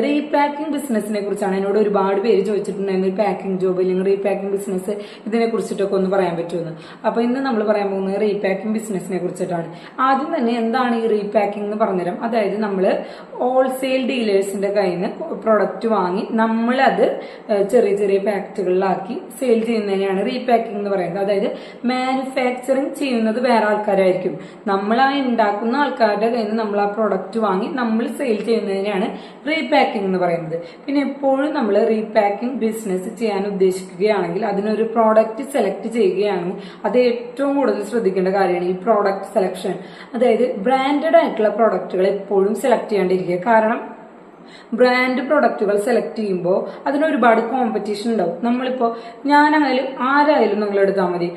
Repacking ബിസിനസിനെ കുറിച്ചാണ്. എന്നോട് ഒരുപാട് പേര് ചോദിച്ചിട്ടുണ്ടായിരുന്നു പാക്കിംഗ് ജോബ് അല്ലെങ്കിൽ റീപാക്കിംഗ് ബിസിനസ് ഇതിനെ കുറിച്ചിട്ടൊക്കെ ഒന്ന് പറയാൻ പറ്റുമെന്ന്. അപ്പൊ ഇന്ന് നമ്മൾ പറയാൻ പോകുന്നത് റീപാക്കിംഗ് ബിസിനസിനെ കുറിച്ചിട്ടാണ്. ആദ്യം തന്നെ എന്താണ് ഈ റീപാക്കിംഗ് എന്ന് പറഞ്ഞുതരാം. അതായത് നമ്മൾ ഹോൾസെയിൽ ഡീലേഴ്സിന്റെ കയ്യിൽ നിന്ന് പ്രൊഡക്റ്റ് വാങ്ങി നമ്മളത് ചെറിയ ചെറിയ പാക്കറ്റുകളിലാക്കി സെയിൽ ചെയ്യുന്നതിനെയാണ് റീപാക്കിംഗ് എന്ന് പറയുന്നത്. അതായത് മാനുഫാക്ചറിങ് ചെയ്യുന്നത് വേറെ ആൾക്കാരായിരിക്കും, നമ്മൾ ആ ഉണ്ടാക്കുന്ന ആൾക്കാരുടെ കയ്യിൽ നിന്ന് നമ്മൾ ആ പ്രൊഡക്റ്റ് വാങ്ങി നമ്മൾ സെയിൽ ചെയ്യുന്നതിനെയാണ് റീപാക്കിംഗ് എന്ന് പറയുന്നത്. പിന്നെ എപ്പോഴും നമ്മൾ റീപാക്കിംഗ് ബിസിനസ് ചെയ്യാൻ ഉദ്ദേശിക്കുകയാണെങ്കിൽ അതിനൊരു പ്രോഡക്റ്റ് സെലക്ട് ചെയ്യുകയാണെങ്കിൽ അത് ഏറ്റവും കൂടുതൽ ശ്രദ്ധിക്കേണ്ട കാര്യമാണ് ഈ പ്രോഡക്റ്റ് സെലക്ഷൻ. അതായത് ബ്രാൻഡഡ് ആയിട്ടുള്ള പ്രോഡക്റ്റുകൾ എപ്പോഴും സെലക്ട് ചെയ്യാണ്ടിരിക്കുക. കാരണം ബ്രാൻഡ് പ്രൊഡക്റ്റുകൾ സെലക്ട് ചെയ്യുമ്പോൾ അതിന് ഒരുപാട് കോമ്പറ്റീഷൻ ഉണ്ടാവും. നമ്മളിപ്പോ ഞാനായാലും ആരായാലും നിങ്ങൾ എടുത്താൽ മതി,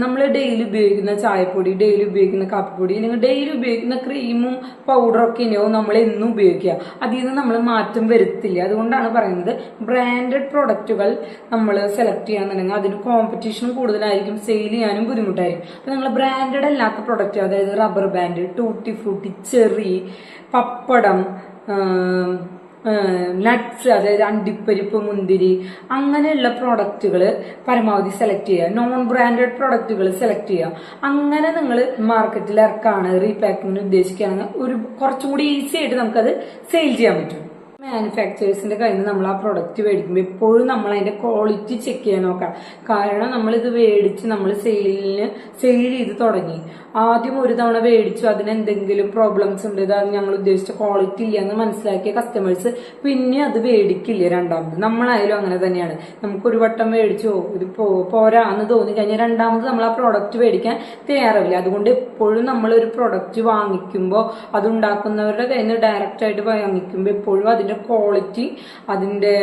നമ്മൾ ഡെയിലി ഉപയോഗിക്കുന്ന ചായപ്പൊടി, ഡെയിലി ഉപയോഗിക്കുന്ന കാപ്പിപ്പൊടി, അല്ലെങ്കിൽ ഡെയിലി ഉപയോഗിക്കുന്ന ക്രീമും പൗഡറൊക്കെ ഇനിയോ നമ്മൾ എന്നും ഉപയോഗിക്കുക, അതിൽ നിന്ന് നമ്മൾ മാറ്റം വരുത്തില്ല. അതുകൊണ്ടാണ് പറയുന്നത് ബ്രാൻഡഡ് പ്രൊഡക്റ്റുകൾ നമ്മൾ സെലക്ട് ചെയ്യാന്നുണ്ടെങ്കിൽ അതിന് കോമ്പറ്റീഷൻ കൂടുതലായിരിക്കും, സെയിൽ ചെയ്യാനും ബുദ്ധിമുട്ടായിരിക്കും. അപ്പൊ നിങ്ങൾ ബ്രാൻഡഡ് അല്ലാത്ത പ്രൊഡക്റ്റ്, അതായത് rubber band, tutti frutti, cherry, pappadam, nuts, അതായത് അണ്ടിപ്പരിപ്പ്, മുന്തിരി, അങ്ങനെയുള്ള പ്രോഡക്റ്റുകൾ പരമാവധി സെലക്ട് ചെയ്യുക. നോൺ ബ്രാൻഡഡ് പ്രോഡക്റ്റുകൾ സെലക്ട് ചെയ്യുക. അങ്ങനെ നിങ്ങൾ മാർക്കറ്റിൽ ഇറക്കാണ് റീപാക്കിങ്ങിന് ഉദ്ദേശിക്കുകയാണെങ്കിൽ കുറച്ചും കൂടി ഈസി ആയിട്ട് നമുക്കത് സെയിൽ ചെയ്യാൻ പറ്റും. മാനുഫാക്ചേഴ്സിന്റെ കയ്യിൽ നിന്ന് നമ്മൾ ആ പ്രൊഡക്റ്റ് മേടിക്കുമ്പോൾ എപ്പോഴും നമ്മൾ അതിന്റെ ക്വാളിറ്റി ചെക്ക് ചെയ്യാൻ നോക്കാം. കാരണം നമ്മളിത് മേടിച്ച് നമ്മൾ സെയിൽ ചെയ്ത് തുടങ്ങി, ആദ്യം ഒരു തവണ മേടിച്ചു, അതിനെന്തെങ്കിലും പ്രോബ്ലംസ് ഉണ്ട്, ഇത് ഞങ്ങൾ ഉദ്ദേശിച്ച ക്വാളിറ്റി ഇല്ല എന്ന് മനസ്സിലാക്കിയ കസ്റ്റമേഴ്സ് പിന്നെ അത് മേടിക്കില്ല രണ്ടാമത്. നമ്മളായാലും അങ്ങനെ തന്നെയാണ്. നമുക്കൊരു വട്ടം മേടിച്ചോ ഇത് പോരാ എന്ന് തോന്നി കഴിഞ്ഞാൽ രണ്ടാമത് നമ്മൾ ആ പ്രോഡക്റ്റ് മേടിക്കാൻ തയ്യാറാവില്ല. അതുകൊണ്ട് എപ്പോഴും നമ്മൾ ഒരു പ്രൊഡക്റ്റ് വാങ്ങിക്കുമ്പോൾ അതുണ്ടാക്കുന്നവരുടെ കയ്യിൽ നിന്ന് ഡയറക്റ്റ് ആയിട്ട് വാങ്ങിക്കുമ്പോൾ എപ്പോഴും അതിന്റെ ക്വാളിറ്റി, അതിന്റെ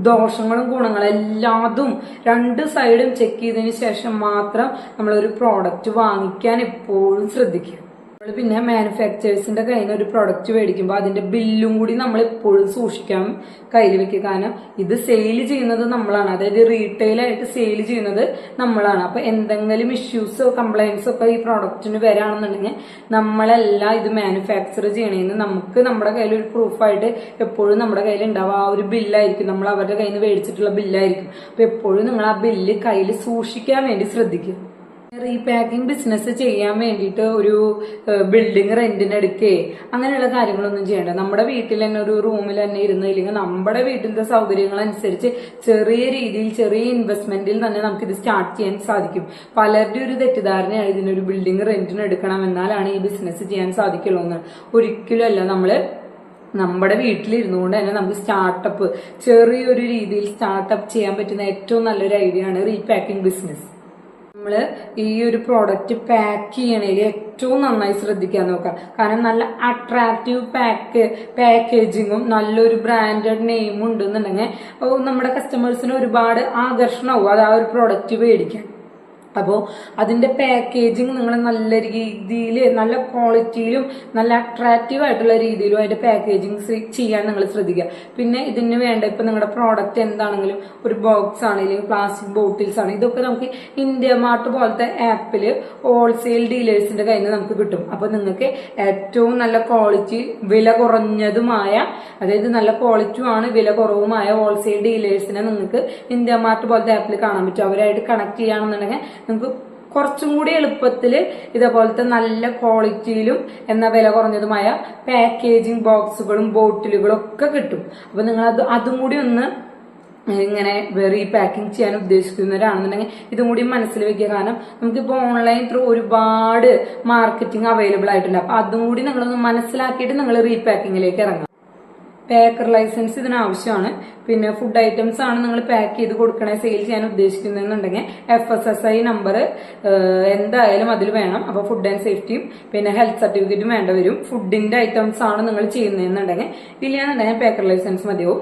ദോഷങ്ങളും ഗുണങ്ങളും എല്ലാതും രണ്ട് സൈഡും ചെക്ക് ചെയ്തതിന് ശേഷം മാത്രം നമ്മളൊരു പ്രോഡക്റ്റ് വാങ്ങിക്കാൻ എപ്പോഴും ശ്രദ്ധിക്കുക. പിന്നെ മാനുഫാക്ചേഴ്സിന്റെ കയ്യിൽ നിന്ന് ഒരു പ്രൊഡക്റ്റ് മേടിക്കുമ്പോൾ അതിന്റെ ബില്ലും കൂടി നമ്മൾ എപ്പോഴും സൂക്ഷിക്കാൻ കയ്യിൽ വെക്കുക. കാരണം ഇത് സെയിൽ ചെയ്യുന്നത് നമ്മളാണ്, അതായത് റീറ്റെയിൽ ആയിട്ട് സെയിൽ ചെയ്യുന്നത് നമ്മളാണ്. അപ്പൊ എന്തെങ്കിലും ഇഷ്യൂസോ കംപ്ലൈൻസോ ഒക്കെ ഈ പ്രോഡക്റ്റിന് വരാണെന്നുണ്ടെങ്കിൽ നമ്മളല്ല ഇത് മാനുഫാക്ചർ ചെയ്യണേന്ന് നമുക്ക് നമ്മുടെ കയ്യിൽ ഒരു പ്രൂഫായിട്ട് എപ്പോഴും നമ്മുടെ കയ്യിൽ ഉണ്ടാവും. ആ ഒരു ബില്ലായിരിക്കും, നമ്മൾ അവരുടെ കയ്യിൽ നിന്ന് മേടിച്ചിട്ടുള്ള ബില്ലായിരിക്കും. അപ്പൊ എപ്പോഴും നിങ്ങൾ ആ ബില്ല് കയ്യിൽ സൂക്ഷിക്കാൻ വേണ്ടി ശ്രദ്ധിക്കുക. റീപാക്കിംഗ് ബിസിനസ് ചെയ്യാൻ വേണ്ടിയിട്ട് ഒരു ബിൽഡിംഗ് റെന്റിന് എടുക്കേ അങ്ങനെയുള്ള കാര്യങ്ങളൊന്നും ചെയ്യേണ്ട. നമ്മുടെ വീട്ടിൽ തന്നെ ഒരു റൂമിൽ തന്നെ ഇരുന്ന്, ഇല്ലെങ്കിൽ നമ്മുടെ വീട്ടിലത്തെ സൗകര്യങ്ങൾ അനുസരിച്ച് ചെറിയ രീതിയിൽ ചെറിയ ഇൻവെസ്റ്റ്മെന്റിൽ തന്നെ നമുക്ക് ഇത് സ്റ്റാർട്ട് ചെയ്യാൻ സാധിക്കും. പലരുടെ ഒരു തെറ്റിദ്ധാരണയാണ് ഇതിനൊരു ബിൽഡിംഗ് റെന്റിന് എടുക്കണം എന്നാലാണ് ഈ ബിസിനസ് ചെയ്യാൻ സാധിക്കുള്ളൂ എന്ന്. ഒരിക്കലും അല്ല. നമ്മുടെ വീട്ടിലിരുന്നുകൊണ്ട് തന്നെ നമുക്ക് സ്റ്റാർട്ടപ്പ്, ചെറിയൊരു രീതിയിൽ സ്റ്റാർട്ടപ്പ് ചെയ്യാൻ പറ്റുന്ന ഏറ്റവും നല്ലൊരു ഐഡിയ ആണ് റീപാക്കിംഗ് ബിസിനസ്. നമ്മള് ഈ ഒരു പ്രോഡക്റ്റ് പാക്ക് ചെയ്യണേൽ ഏറ്റവും നന്നായി ശ്രദ്ധിക്കാൻ നോക്കാം. കാരണം നല്ല അട്രാക്റ്റീവ് പാക്കേജിങ്ങും നല്ലൊരു ബ്രാൻഡഡ് നെയിമും ഉണ്ടെന്നുണ്ടെങ്കിൽ നമ്മുടെ കസ്റ്റമേഴ്സിന് ഒരുപാട് ആകർഷണമാവും അത് ആ ഒരു പ്രോഡക്റ്റ് മേടിക്കാൻ. അപ്പോൾ അതിന്റെ പാക്കേജിങ് നിങ്ങൾ നല്ല രീതിയിൽ, നല്ല ക്വാളിറ്റിയിലും നല്ല അട്രാക്റ്റീവ് ആയിട്ടുള്ള രീതിയിലും അതിന്റെ പാക്കേജിങ് ചെയ്യാൻ നിങ്ങൾ ശ്രദ്ധിക്കുക. പിന്നെ ഇതിന് വേണ്ട ഇപ്പൊ നിങ്ങളുടെ പ്രോഡക്റ്റ് എന്താണെങ്കിലും ഒരു ബോക്സ് ആണെങ്കിലും പ്ലാസ്റ്റിക് ബോട്ടിൽസ് ആണ്, ഇതൊക്കെ നമുക്ക് ഇന്ത്യ മാർട്ട് പോലത്തെ ആപ്പില് ഹോൾസെയിൽ ഡീലേഴ്സിന്റെ കയ്യിൽ നിന്ന് നമുക്ക് കിട്ടും. അപ്പൊ നിങ്ങൾക്ക് ഏറ്റവും നല്ല ക്വാളിറ്റി, വില കുറഞ്ഞതുമായ, അതായത് നല്ല ക്വാളിറ്റിയുമാണ് വില കുറവുമായ ഹോൾസെയിൽ ഡീലേഴ്സിനെ നിങ്ങൾക്ക് ഇന്ത്യ മാർട്ട് പോലത്തെ ആപ്പിൽ കാണാൻ പറ്റും. അവരായിട്ട് കണക്ട് ചെയ്യുകയാണെന്നുണ്ടെങ്കിൽ നിങ്ങൾക്ക് കുറച്ചും കൂടി എളുപ്പത്തിൽ ഇതേപോലത്തെ നല്ല ക്വാളിറ്റിയിലും എന്ന വില കുറഞ്ഞതുമായ പാക്കേജിങ് ബോക്സുകളും ബോട്ടിലുകളും ഒക്കെ കിട്ടും. അപ്പൊ നിങ്ങൾ അതും കൂടി ഒന്ന് ഇങ്ങനെ റീപാക്കിംഗ് ചെയ്യാൻ ഉദ്ദേശിക്കുന്നവരാണെന്നുണ്ടെങ്കിൽ ഇതും കൂടി മനസ്സിൽ വെക്കുക. കാരണം നമുക്കിപ്പോൾ ഓൺലൈൻ ത്രൂ ഒരുപാട് മാർക്കറ്റിംഗ് അവൈലബിൾ ആയിട്ടുണ്ട്. അപ്പൊ അതും കൂടി നിങ്ങളൊന്ന് മനസ്സിലാക്കിയിട്ട് നിങ്ങൾ റീപാക്കിങ്ങിലേക്ക് ഇറങ്ങാം. പാക്കർ ലൈസൻസ് ഇതിന് ആവശ്യമാണ്. പിന്നെ ഫുഡ് ഐറ്റംസ് ആണ് നിങ്ങൾ പാക്ക് ചെയ്ത് കൊടുക്കണേ, സെയിൽ ചെയ്യാൻ ഉദ്ദേശിക്കുന്നുണ്ടെങ്കിൽ FSSAI നമ്പർ എന്തായാലും അതിൽ വേണം. അപ്പൊ ഫുഡ് ആൻഡ് സേഫ്റ്റിയും പിന്നെ ഹെൽത്ത് സർട്ടിഫിക്കറ്റും വേണ്ട വരും. ഫുഡിന്റെ ഐറ്റംസ് ആണ് നിങ്ങൾ ചെയ്യുന്നതെന്നുണ്ടെങ്കിൽ, ഇല്ലാന്നുണ്ടെങ്കിൽ പാക്കർ ലൈസൻസ് മതിയാവും.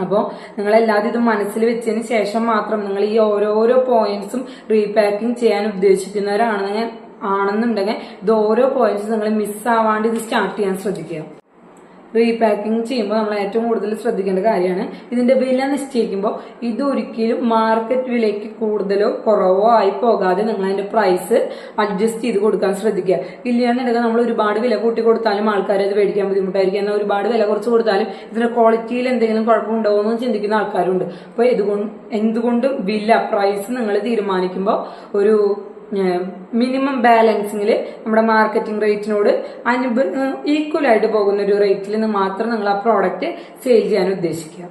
അപ്പോൾ നിങ്ങൾ എല്ലാതും ഇത് മനസ്സിൽ വെച്ചതിന് ശേഷം മാത്രം നിങ്ങൾ ഈ ഓരോരോ പോയിന്റ്സും റീപാക്കിംഗ് ചെയ്യാൻ ഉദ്ദേശിക്കുന്നവരാണെന്നുണ്ടെങ്കിൽ ഇത് ഓരോ പോയിന്റ്സും നിങ്ങൾ മിസ്സാവാണ്ട് ഇത് സ്റ്റാർട്ട് ചെയ്യാൻ ശ്രദ്ധിക്കുക. റീപാക്കിംഗ് ചെയ്യുമ്പോൾ നമ്മൾ ഏറ്റവും കൂടുതൽ ശ്രദ്ധിക്കേണ്ട കാര്യമാണ് ഇതിന്റെ വില നിശ്ചയിക്കുമ്പോൾ ഇത് ഒരിക്കലും മാർക്കറ്റ് വിലയ്ക്ക് കൂടുതലോ കുറവോ ആയി പോകാതെ നിങ്ങൾ അതിന്റെ പ്രൈസ് അഡ്ജസ്റ്റ് ചെയ്ത് കൊടുക്കാൻ ശ്രദ്ധിക്കുക. ഇല്ലാന്നുണ്ടെങ്കിൽ നമ്മൾ ഒരുപാട് വില കൂട്ടി കൊടുത്താലും ആൾക്കാർ അത് മേടിക്കാൻ ബുദ്ധിമുട്ടായിരിക്കും. എന്നാൽ ഒരുപാട് വില കുറച്ച് കൊടുത്താലും ഇതിന്റെ ക്വാളിറ്റിയിൽ എന്തെങ്കിലും കുഴപ്പമുണ്ടോ എന്ന് ചിന്തിക്കുന്ന ആൾക്കാരുണ്ട്. അപ്പൊ എന്തുകൊണ്ടും വില പ്രൈസ് നിങ്ങൾ തീരുമാനിക്കുമ്പോൾ ഒരു മിനിമം ബാലൻസിങ്ങിൽ നമ്മുടെ മാർക്കറ്റിംഗ് റേറ്റിനോട് ഈക്വൽ ആയിട്ട് പോകുന്ന ഒരു റേറ്റിൽ നിന്ന് മാത്രം നിങ്ങൾ ആ പ്രോഡക്റ്റ് സെയിൽ ചെയ്യാൻ ഉദ്ദേശിക്കുക.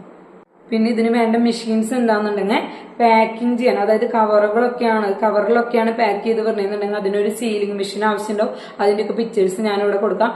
പിന്നെ ഇതിന് വേണ്ട മെഷീൻസ് എന്താണെന്നുണ്ടെങ്കിൽ പാക്കിംഗ് ചെയ്യണം. അതായത് കവറിലൊക്കെയാണ് പാക്ക് ചെയ്ത് പറഞ്ഞിട്ടുണ്ടെങ്കിൽ അതിനൊരു സീലിംഗ് മെഷീൻ ആവശ്യമുണ്ടാവും. അതിന്റെയൊക്കെ പിക്ചേഴ്സ് ഞാനിവിടെ കൊടുക്കാം.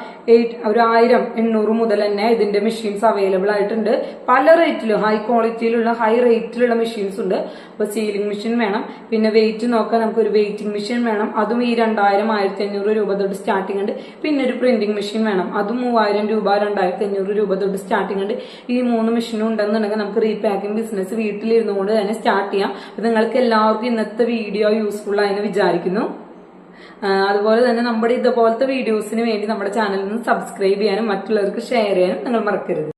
ഒരു 1000-800 മുതൽ തന്നെ ഇതിന്റെ മെഷീൻസ് അവൈലബിൾ ആയിട്ടുണ്ട്. പല റേറ്റിലും ഹൈ ക്വാളിറ്റിയിലുള്ള ഹൈ റേറ്റിലുള്ള മെഷീൻസ് ഉണ്ട്. അപ്പൊ സീലിംഗ് മെഷീൻ വേണം. പിന്നെ വെയിറ്റ് നോക്കാൻ നമുക്കൊരു വെയിറ്റിംഗ് മെഷീൻ വേണം. അതും ഈ 2000-1500 രൂപ തൊട്ട് സ്റ്റാർട്ടിംഗ് ഉണ്ട്. പിന്നെ ഒരു പ്രിന്റിംഗ് മെഷീൻ വേണം. അതും 3000 രൂപ 2500 രൂപ തൊട്ട് സ്റ്റാർട്ടിംഗ് ഉണ്ട്. ഈ 3 മെഷീനും ഉണ്ടെന്നുണ്ടെങ്കിൽ നമുക്ക് റീപാക്കിംഗ് ബിസിനസ് വീട്ടിലിരുന്നു കൊണ്ട് തന്നെ സ്റ്റാർട്ട് ചെയ്യാം. അപ്പൊ നിങ്ങൾക്ക് എല്ലാവർക്കും ഇന്നത്തെ വീഡിയോ യൂസ്ഫുൾ ആയെന്ന് വിചാരിക്കുന്നു. അതുപോലെ തന്നെ നമ്മുടെ ഇതുപോലത്തെ വീഡിയോസിന് വേണ്ടി നമ്മുടെ ചാനലിൽ നിന്ന് സബ്സ്ക്രൈബ് ചെയ്യാനും മറ്റുള്ളവർക്ക് ഷെയർ ചെയ്യാനും നിങ്ങൾ മറക്കരുത്.